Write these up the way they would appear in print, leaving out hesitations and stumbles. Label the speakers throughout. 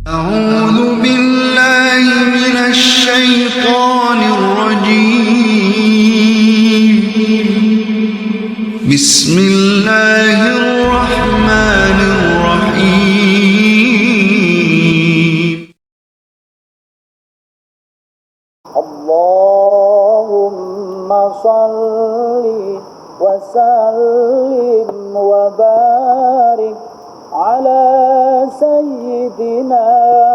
Speaker 1: أعوذ بالله من الشيطان الرجيم بسم الله الرحمن الرحيم
Speaker 2: اللهم صل وسلم وبارك على سيدنا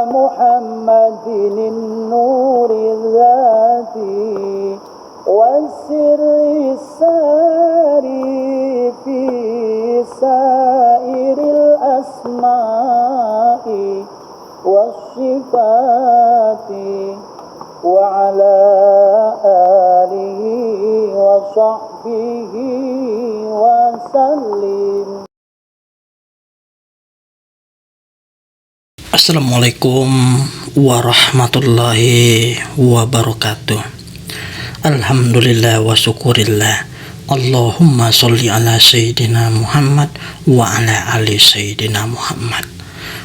Speaker 2: محمد النور الذاتي والسر الساري في سائر الأسماء والصفات وعلى آله وصحبه وسلم.
Speaker 3: Assalamualaikum warahmatullahi wabarakatuh. Alhamdulillah wa syukurillah. Allahumma sholli ala sayyidina Muhammad wa ala ali sayyidina Muhammad.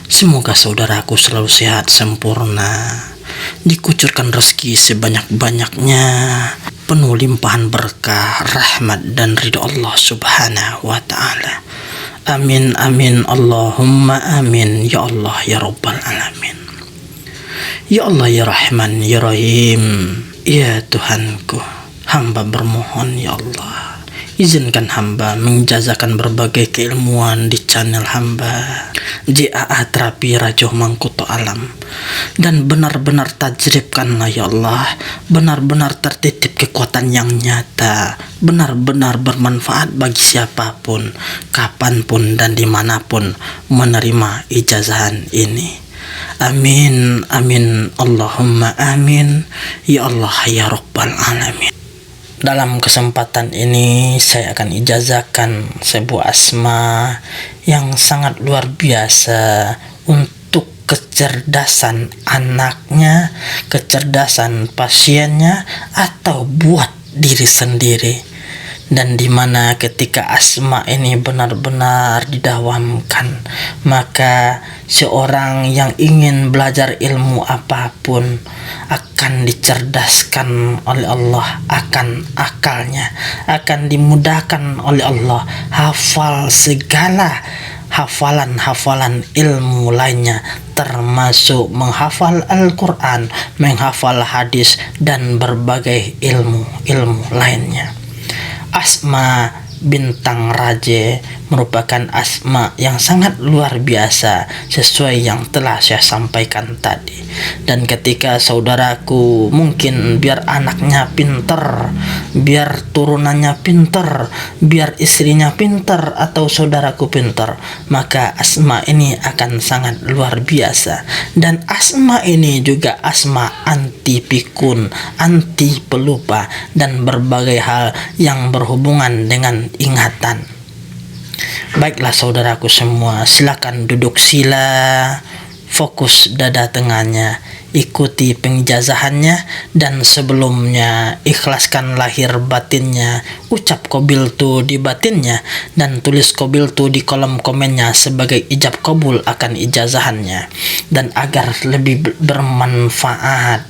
Speaker 3: Semoga saudaraku selalu sehat sempurna, dikucurkan rezeki sebanyak-banyaknya, penuh limpahan berkah, rahmat dan ridho Allah subhanahu wa ta'ala. Amin amin Allahumma amin ya Allah ya Rabbal alamin. Ya Allah ya Rahman ya Rahim, ya Tuhanku, hamba bermohon ya Allah, izinkan hamba menjazakan berbagai keilmuan di channel hamba JAA Terapi Rajo Mangkuto Alam, dan benar-benar tajribkanlah ya Allah, benar-benar tertitip kekuatan yang nyata, benar-benar bermanfaat bagi siapapun, kapanpun dan dimanapun menerima ijazahan ini. Amin amin Allahumma amin ya Allah ya Rabbal alamin. Dalam kesempatan ini saya akan ijazahkan sebuah asma yang sangat luar biasa untuk kecerdasan anaknya, kecerdasan pasiennya, atau buat diri sendiri. Dan dimana ketika asma ini benar-benar didawamkan, maka seorang yang ingin belajar ilmu apapun akan dicerdaskan oleh Allah, akan akalnya akan dimudahkan oleh Allah, hafal segala hafalan-hafalan ilmu lainnya, termasuk menghafal Al-Quran, menghafal hadis, dan berbagai ilmu-ilmu lainnya. Asma Bintang Raja merupakan asma yang sangat luar biasa sesuai yang telah saya sampaikan tadi. Dan ketika saudaraku mungkin biar anaknya pinter, biar turunannya pinter, biar istrinya pinter, atau saudaraku pinter, maka asma ini akan sangat luar biasa. Dan asma ini juga asma anti pikun, anti pelupa, dan berbagai hal yang berhubungan dengan ingatan. Baiklah saudaraku semua, silakan duduk sila, fokus dada tengahnya, ikuti pengijazahannya, dan sebelumnya ikhlaskan lahir batinnya, ucap qabiltu di batinnya, dan tulis qabiltu di kolom komennya sebagai ijab kabul akan ijazahannya. Dan agar lebih bermanfaat,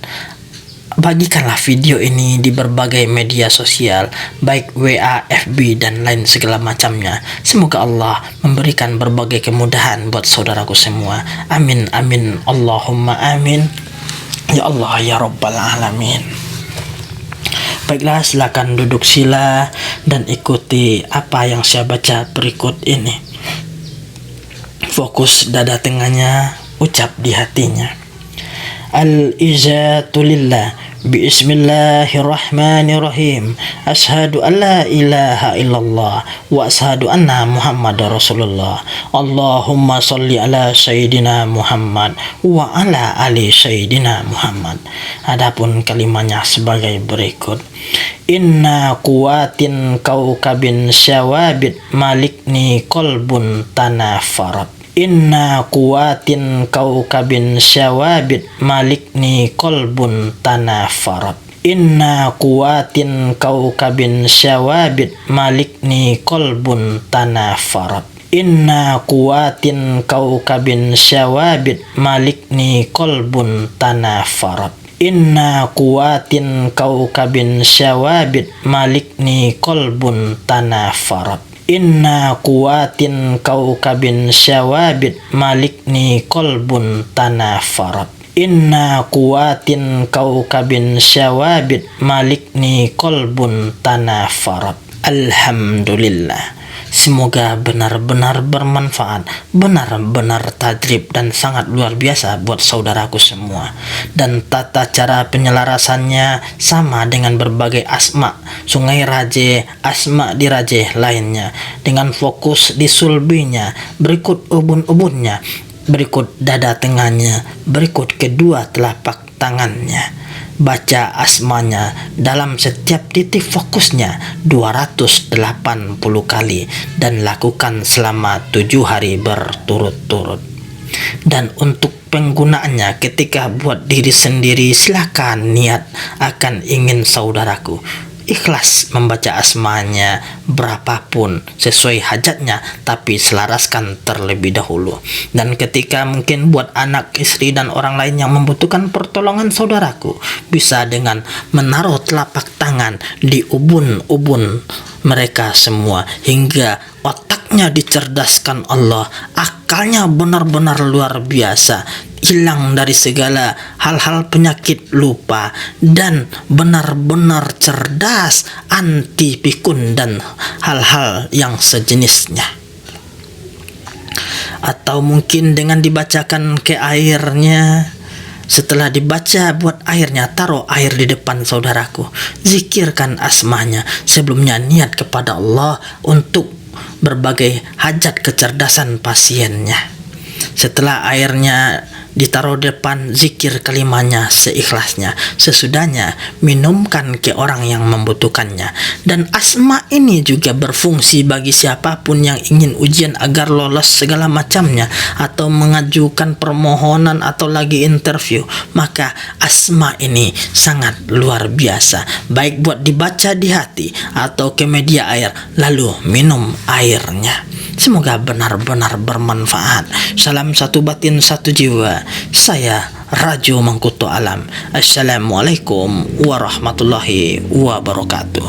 Speaker 3: bagikanlah video ini di berbagai media sosial, baik WA, FB, dan lain segala macamnya. Semoga Allah memberikan berbagai kemudahan buat saudaraku semua. Amin amin Allahumma amin ya Allah ya Rabbal alamin. Baiklah, silakan duduk sila dan ikuti apa yang saya baca berikut ini. Fokus dada tengahnya, ucap di hatinya. Al-ijatu lillah, bismillahirrahmanirrahim, ashadu an la ilaha illallah wa ashadu anna Muhammad Rasulullah. Allahumma salli ala sayyidina Muhammad wa ala ali sayyidina Muhammad. Adapun kalimatnya sebagai berikut. Inna kuwatin kaukabin syawabit malikni kolbun tanafarat. Inna kuwatin kaukabin syawabit malikni kolbun tanafarat. Inna kuwatin kaukabin syawabit malikni kolbun tanafarat. Inna kuwatin kaukabin syawabit malikni kolbun tanafarat. Inna kuwatin kaukabin syawabit malikni kolbun tanafarat. Inna kuwatin kaukabin syawabit malikni kolbun tanafarat. Inna kuwatin kaukabin syawabit malikni kolbun tanafarat. Alhamdulillah. Semoga benar-benar bermanfaat, benar-benar tajrib dan sangat luar biasa buat saudaraku semua. Dan tata cara penyelarasannya sama dengan berbagai asma Sungai Raje, asma di Raje lainnya, dengan fokus di sulbinya, berikut ubun-ubunnya, berikut dada tengahnya, berikut kedua telapak tangannya. Baca asmanya dalam setiap titik fokusnya 280 kali dan lakukan selama 7 hari berturut-turut. Dan untuk penggunaannya ketika buat diri sendiri, silakan niat akan ingin saudaraku ikhlas membaca asmanya berapapun sesuai hajatnya, tapi selaraskan terlebih dahulu. Dan ketika mungkin buat anak, istri dan orang lain yang membutuhkan pertolongan saudaraku, bisa dengan menaruh telapak tangan di ubun-ubun mereka semua hingga otaknya dicerdaskan Allah, akalnya benar-benar luar biasa, hilang dari segala hal-hal penyakit lupa, dan benar-benar cerdas, anti pikun dan hal-hal yang sejenisnya. Atau mungkin dengan dibacakan ke airnya. Setelah dibaca, buat airnya, taruh air di depan saudaraku, zikirkan asmanya, sebelumnya niat kepada Allah untuk berbagai hajat kecerdasan pasiennya. Setelah airnya ditaruh depan, zikir kalimatnya seikhlasnya. Sesudahnya minumkan ke orang yang membutuhkannya. Dan asma ini juga berfungsi bagi siapapun yang ingin ujian agar lolos segala macamnya, atau mengajukan permohonan atau lagi interview. Maka asma ini sangat luar biasa, baik buat dibaca di hati atau ke media air lalu minum airnya. Semoga benar-benar bermanfaat. Salam satu batin satu jiwa. Saya Rajo Mangkuto Alam. Assalamualaikum warahmatullahi wabarakatuh.